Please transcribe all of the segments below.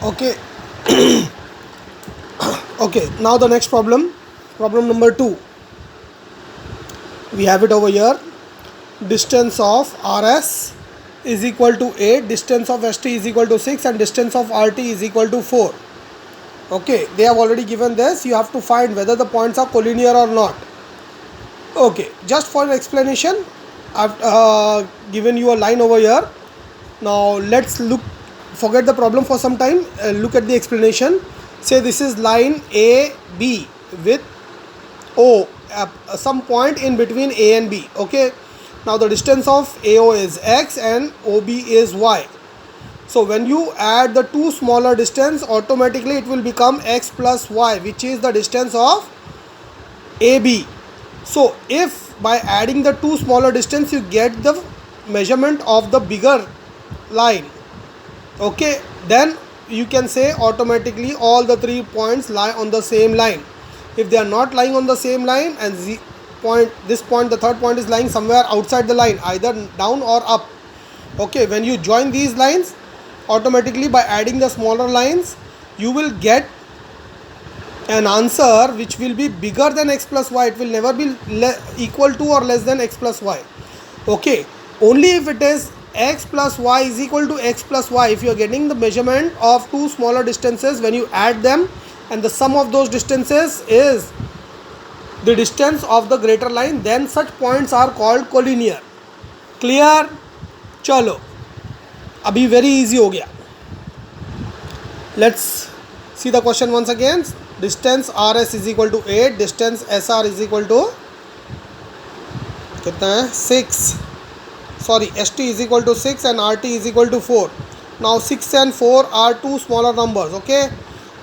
Okay. Okay, now the next problem, problem number 2. We have it over here. Distance of RS is equal to 8, distance of ST is equal to 6, and distance of RT is equal to 4. Okay, they have already given this. You have to find whether the points are collinear or not. Okay, just for an explanation, I've given you a line over here. Now let's forget the problem for some time, look at the explanation. Say this is line AB with O, some point in between A and B. Okay, now the distance of AO is X and OB is Y. So when you add the two smaller distance, automatically it will become X plus Y, which is the distance of AB. So if by adding the two smaller distance you get the measurement of the bigger line, okay, then you can say automatically all the 3 points lie on the same line. If they are not lying on the same line and this point, the third point is lying somewhere outside the line, either down or up, okay, when you join these lines, automatically by adding the smaller lines you will get an answer which will be bigger than X plus Y. It will never be equal to or less than X plus Y. Okay, only if it is X plus Y is equal to X plus Y, if you are getting the measurement of two smaller distances, when you add them and the sum of those distances is the distance of the greater line, then such points are called collinear. Clear? Chalo, abhi very easy ho gaya. Let's see the question once again. Distance RS is equal to 8, distance SR is equal to कितना है 6, sorry, ST is equal to 6 and RT is equal to 4. Now 6 and 4 are two smaller numbers. Okay,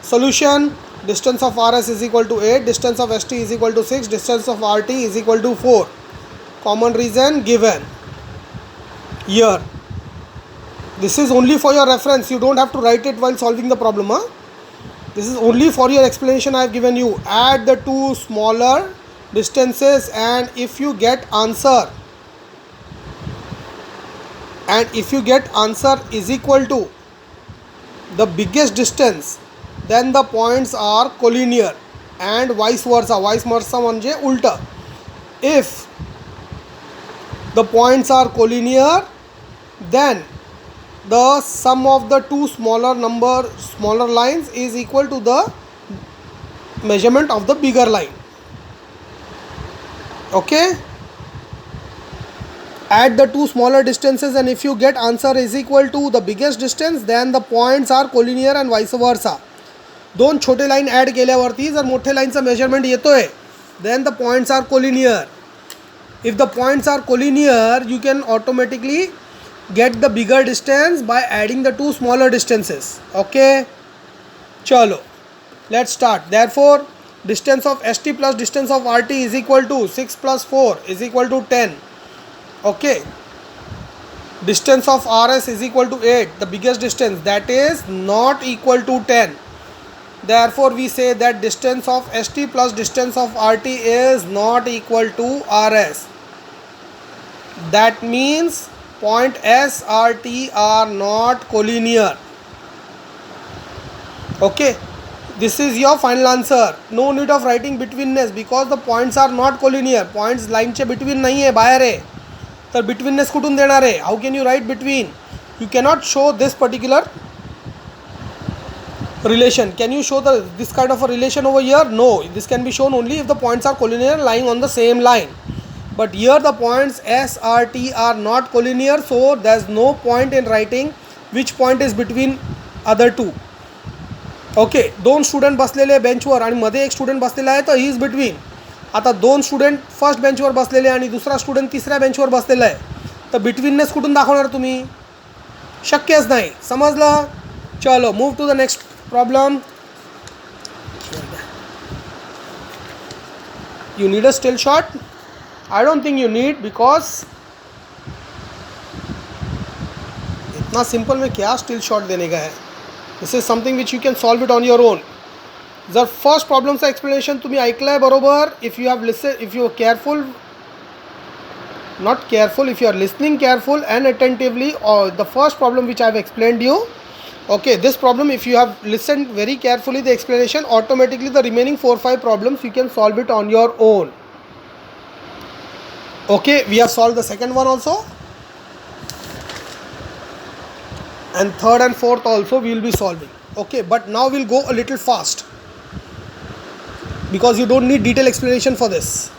solution: distance of RS is equal to 8, distance of ST is equal to 6, distance of RT is equal to 4. Common reason given here. This is only for your reference, you don't have to write it while solving the problem. This is only for your explanation I have given you. Add the two smaller distances and if you get answer is equal to the biggest distance, then the points are collinear, and vice versa. Vice versa म्हणजे उल्टा. If the points are collinear, then the sum of the two smaller lines is equal to the measurement of the bigger line. Okay, add the two smaller distances and if you get answer is equal to the biggest distance, then the points are collinear and vice versa. दोन छोटे line add केल्यावरती जर मोठे लाईनचा measurement येतोय, then the points are collinear. If the points are collinear, you can automatically get the bigger distance by adding the two smaller distances. Okay, chalo, let's start. Therefore distance of ST plus distance of RT is equal to 6 plus 4 is equal to 10. Okay, distance of RS is equal to 8, the biggest distance, that is not equal to 10. Therefore we say that distance of ST plus distance of RT is not equal to RS. That means point S, RT are not collinear. Okay, this is your final answer. No need of writing betweenness because the points are not collinear. Points line चे between नहीं है, बाहेर है. तर betweenness कुठून देणार आहे? How can you write between? You cannot show this particular relation. Can you show this kind of a relation over here? No, this can be shown only if the points are collinear lying on the same line. But here the points S, R, T are not collinear, so there is no point in writing which point is between other two. Okay, दोन student बसलेले बेंचवर आणि मध्ये एक student बसलेला आहे, तर he is between. आता दोन स्टुडंट फर्स्ट बेंचवर बसलेले आणि दुसरा स्टुडंट तिसऱ्या बेंचवर बसलेला आहे, तर बिटवीननेस कुठून दाखवणार तुम्ही? शक्यच नाही. समजलं? चलो move to the next problem. You need a still shot? I don't think you need, because इतना सिंपल में क्या स्टिल शॉट देने का है. This is something which you can solve it on your own. जर फर्स्ट प्रॉब्लेमचं explanation तुम्ही ऐकलं आहे बरोबर, if you have if you are careful, not careful, if you are listening careful and attentively, or the first problem which I have explained you, Okay, this problem, if you have listened very carefully the explanation, automatically the remaining 4-5 problems you can solve it on your own. Okay, we have solved the second one also, and third and fourth also we will be solving. Okay, but now we'll go a little fast because you don't need detailed explanation for this.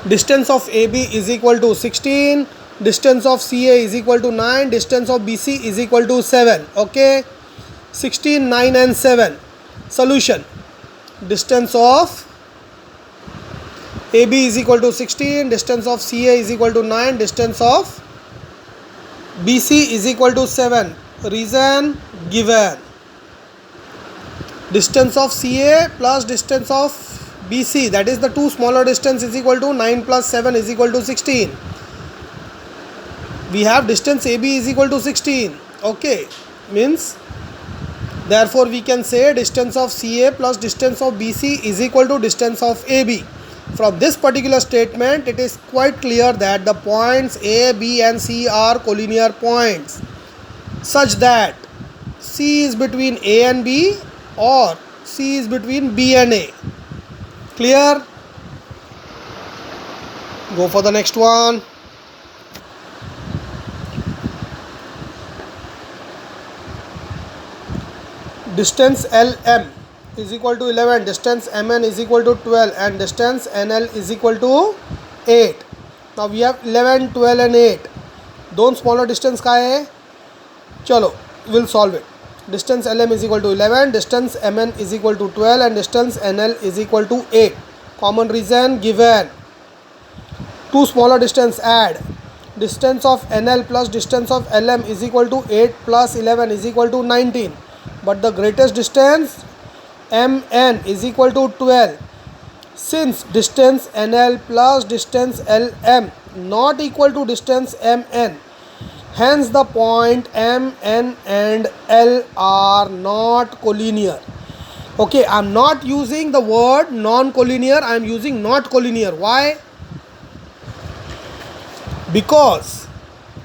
Distance of AB is equal to 16, distance of CA is equal to 9, distance of BC is equal to 7. Okay, 16, 9 and 7. Solution: distance of AB is equal to 16, distance of CA is equal to 9, distance of BC is equal to 7. Reason given. Distance of CA plus distance of BC, that is the two smaller distance, is equal to 9 plus 7 is equal to 16. We have distance AB is equal to 16. Okay, means therefore we can say distance of CA plus distance of BC is equal to distance of AB. From this particular statement, it is quite clear that the points A, B and C are collinear points such that C is between A and B or C is between B and A. Clear? Go for the next one. Distance LM is equal to 11, distance MN is equal to 12 and distance NL is equal to 8. Now we have 11, 12 and 8. दोन smaller distance का है, चलो we'll solve it. Distance LM is equal to 11, distance MN is equal to 12 and distance NL is equal to 8. Common reason given. Two smaller distance add. Distance of NL plus distance of LM is equal to 8 plus 11 is equal to 19. But the greatest distance MN is equal to 12. Since distance NL plus distance LM not equal to distance MN, hence the point MN and L are not collinear. Okay, I am not using the word non-collinear, I am using not collinear. Why? Because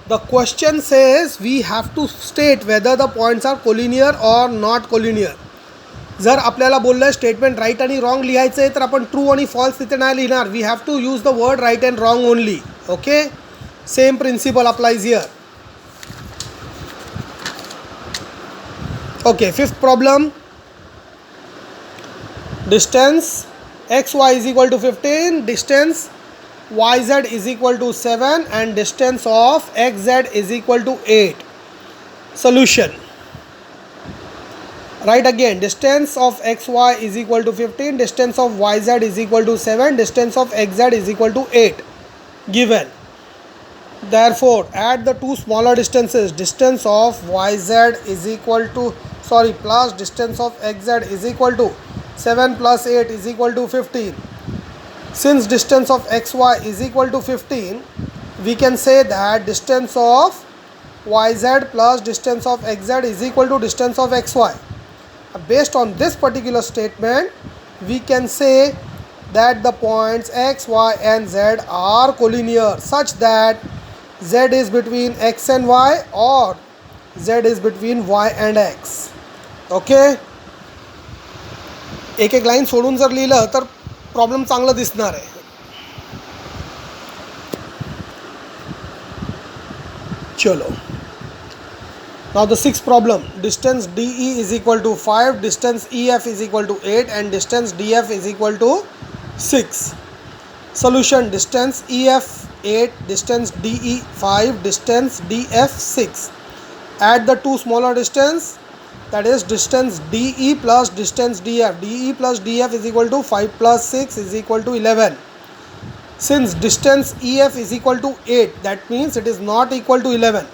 the question says we have to state whether the points are collinear or not collinear. जर आपल्याला बोललं statement right आणि wrong लिहायचं आहे तर आपण true आणि false तिथे नाही लिहिणार. We have to use the word right and wrong only. Okay, same principle applies here. Okay, fifth problem. Distance xy is equal to 15, distance yz is equal to 7 and distance of xz is equal to 8. Solution. Write again, distance of xy is equal to 15, distance of yz is equal to 7, distance of xz is equal to 8. Given. Therefore, add the two smaller distances. Distance of yz is equal to plus distance of xz is equal to 7 plus 8 is equal to 15. Since distance of xy is equal to 15, we can say that distance of yz plus distance of xz is equal to distance of xy. Based on this particular statement, we can say that the points x, y and z are collinear such that z is between x and y or z is between y and x. Okay, एक एक line सोडून जर लिहिलं तर problem चांगलं दिसणार आहे. चलो, now the sixth problem. Distance DE is equal to 5, distance EF is equal to 8 and distance DF is equal to 6. Solution. Distance EF 8, distance DE 5, distance DF 6. Add the two smaller distance, that is distance DE plus distance DF. DE plus DF is equal to 5 plus 6 is equal to 11. Since distance EF is equal to 8, that means it is not equal to 11.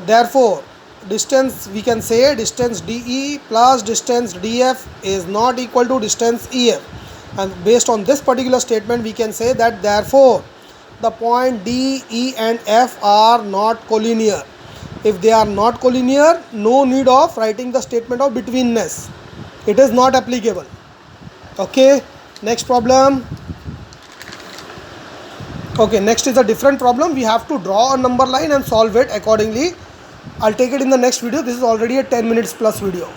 Therefore, distance, we can say distance DE plus distance DF is not equal to distance EF. And based on this particular statement, we can say that therefore, the point D, E and F are not collinear. If they are not collinear, no need of writing the statement of betweenness. It is not applicable. Okay, next problem. Okay, next is a different problem. We have to draw a number line and solve it accordingly. I'll take it in the next video. This is already a 10 minutes plus video.